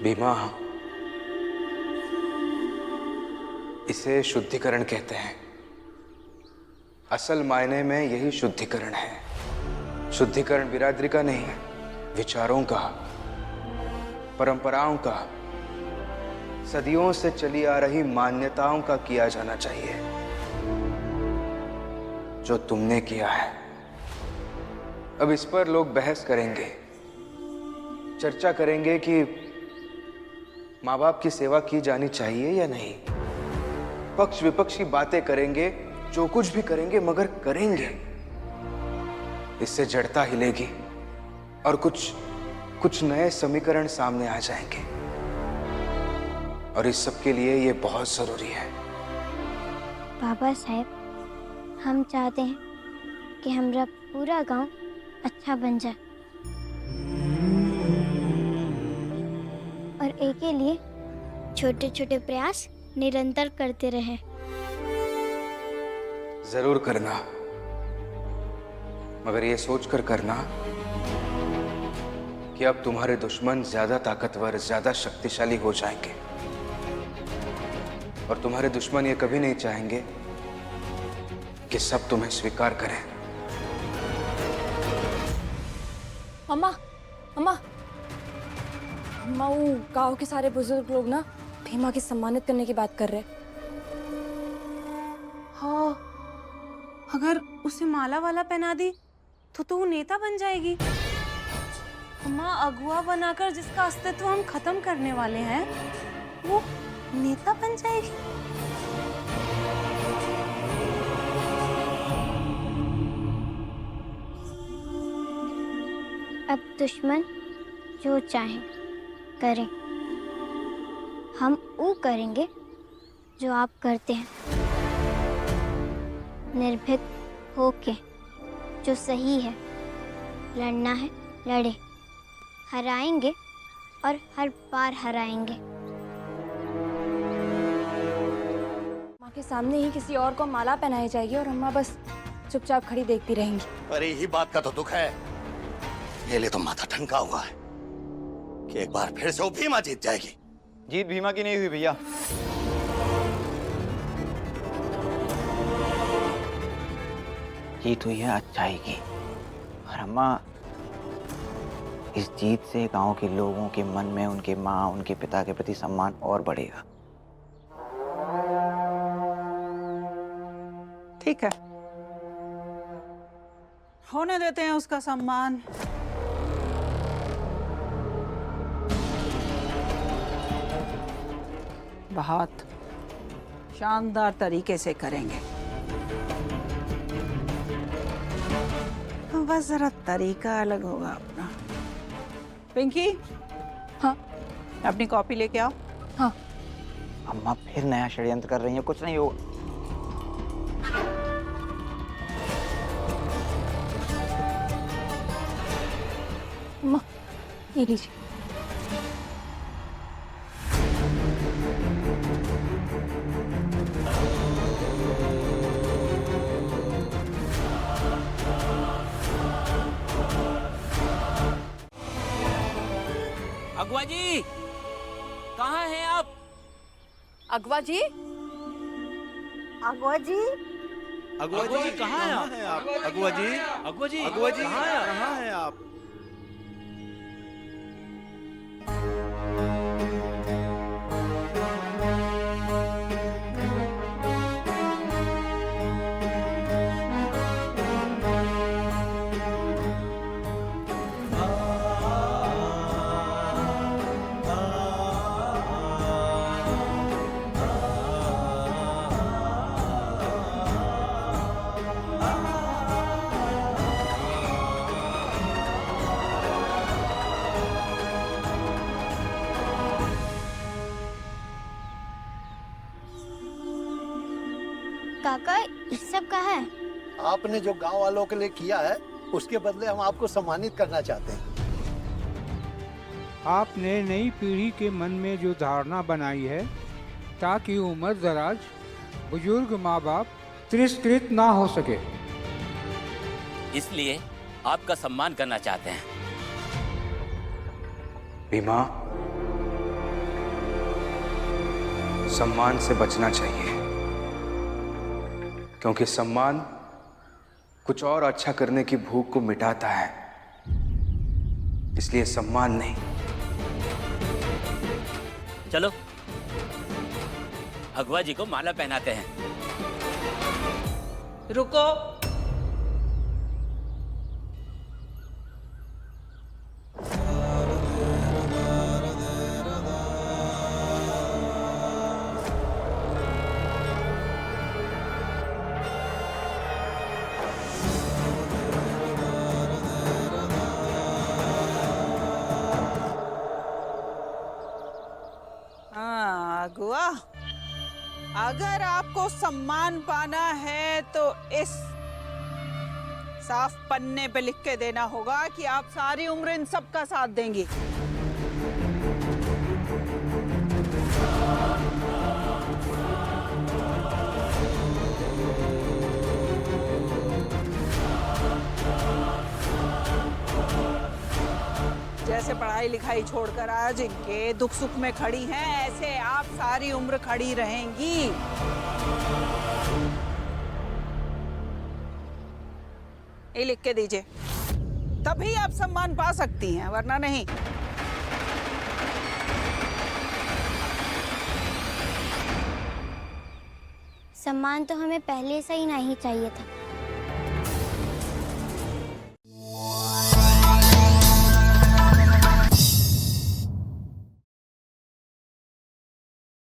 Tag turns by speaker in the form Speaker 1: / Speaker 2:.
Speaker 1: बीमा, इसे शुद्धिकरण कहते हैं। असल मायने में यही शुद्धिकरण है। शुद्धिकरण बिरादरी का नहीं, विचारों का, परंपराओं का, सदियों से चली आ रही मान्यताओं का किया जाना चाहिए। जो तुमने किया है। अब इस पर लोग बहस करेंगे, चर्चा करेंगे कि माँ बाप की सेवा की जानी चाहिए या नहीं। पक्ष विपक्ष की बातें करेंगे, जो कुछ भी करेंगे, मगर करेंगे। इससे जड़ता हिलेगी और कुछ नए समीकरण सामने आ जाएंगे। और इस सब के लिए ये बहुत जरूरी है।
Speaker 2: बाबा साहब, हम चाहते हैं कि हमारा पूरा गांव अच्छा बन जाए और एक के लिए छोटे छोटे प्रयास निरंतर करते रहे।
Speaker 1: जरूर करना, मगर ये सोचकर करना कि अब तुम्हारे दुश्मन ज्यादा ताकतवर, ज्यादा शक्तिशाली हो जाएंगे। और तुम्हारे दुश्मन ये कभी नहीं चाहेंगे कि सब तुम्हें स्वीकार करें।
Speaker 3: अम्मा, अम्मा, अम्मा, वो गांव के सारे बुजुर्ग लोग ना भीमा की सम्मानित करने की बात कर रहे।
Speaker 4: हाँ, अगर उसे माला वाला पहना दी तो वो नेता बन जाएगी। अम्मा, अगुआ बनाकर जिसका अस्तित्व हम खत्म करने वाले हैं, वो नेता बन जाएगी।
Speaker 2: अब दुश्मन जो चाहे करें, हम वो करेंगे जो आप करते हैं। निर्भीक होके जो सही है, लड़ना है लड़े, हराएंगे और हर बार हराएंगे।
Speaker 3: माँ के सामने ही किसी और को माला पहनाई जाएगी और अम्मा बस चुपचाप खड़ी देखती रहेंगी।
Speaker 5: अरे यही बात का तो दुख है। ये लिए तो माथा ठनका हुआ है कि एक बार फिर से वो भीमा जीत जाएगी।
Speaker 6: जीत भीमा की नहीं हुई भैया। जीत हुई है अच्छाई की। और अम्मा, इस जीत से गांव के लोगों के मन में उनके माँ, उनके पिता के प्रति सम्मान और बढ़ेगा।
Speaker 7: ठीक है, होने देते हैं उसका सम्मान। बहुत शानदार तरीके से करेंगे, बस जरा तरीका अलग होगा अपना। पिंकी,
Speaker 3: हाँ,
Speaker 7: अपनी कॉपी लेके आओ।
Speaker 3: हाँ।
Speaker 6: अम्मा फिर नया षड्यंत्र कर रही है, कुछ नहीं होगा।
Speaker 3: अम्मा, ये लीजिए।
Speaker 8: अगवा जी, कहाँ हैं आप?
Speaker 3: अगवा जी,
Speaker 9: अगवा जी,
Speaker 8: अगवा जी कहाँ हैं आप?
Speaker 5: अगुआ जी,
Speaker 8: अगवा जी,
Speaker 5: अगुआ जी
Speaker 8: कहाँ
Speaker 5: हैं आप?
Speaker 2: काका, ये सब कहाँ है?
Speaker 5: आपने जो गांव वालों के लिए किया है, उसके बदले हम आपको सम्मानित करना चाहते हैं।
Speaker 10: आपने नई पीढ़ी के मन में जो धारणा बनाई है ताकि उम्र दराज बुजुर्ग माँ बाप तिरस्कृत ना हो सके,
Speaker 8: इसलिए आपका सम्मान करना चाहते हैं।
Speaker 1: बीमा, सम्मान से बचना चाहिए, क्योंकि सम्मान कुछ और अच्छा करने की भूख को मिटाता है। इसलिए सम्मान नहीं।
Speaker 8: चलो अगुआ जी को माला पहनाते हैं।
Speaker 7: रुको। अगुआ, अगर आपको सम्मान पाना है तो इस साफ पन्ने पे लिख के देना होगा कि आप सारी उम्र इन सब का साथ देंगी। जैसे पढ़ाई लिखाई छोड़कर आज इनके दुख सुख में खड़ी हैं, ऐसे आप सारी उम्र खड़ी रहेंगी। ये लिख के दीजिए, तभी आप सम्मान पा सकती हैं, वरना नहीं।
Speaker 2: सम्मान तो हमें पहले से ही नहीं चाहिए था।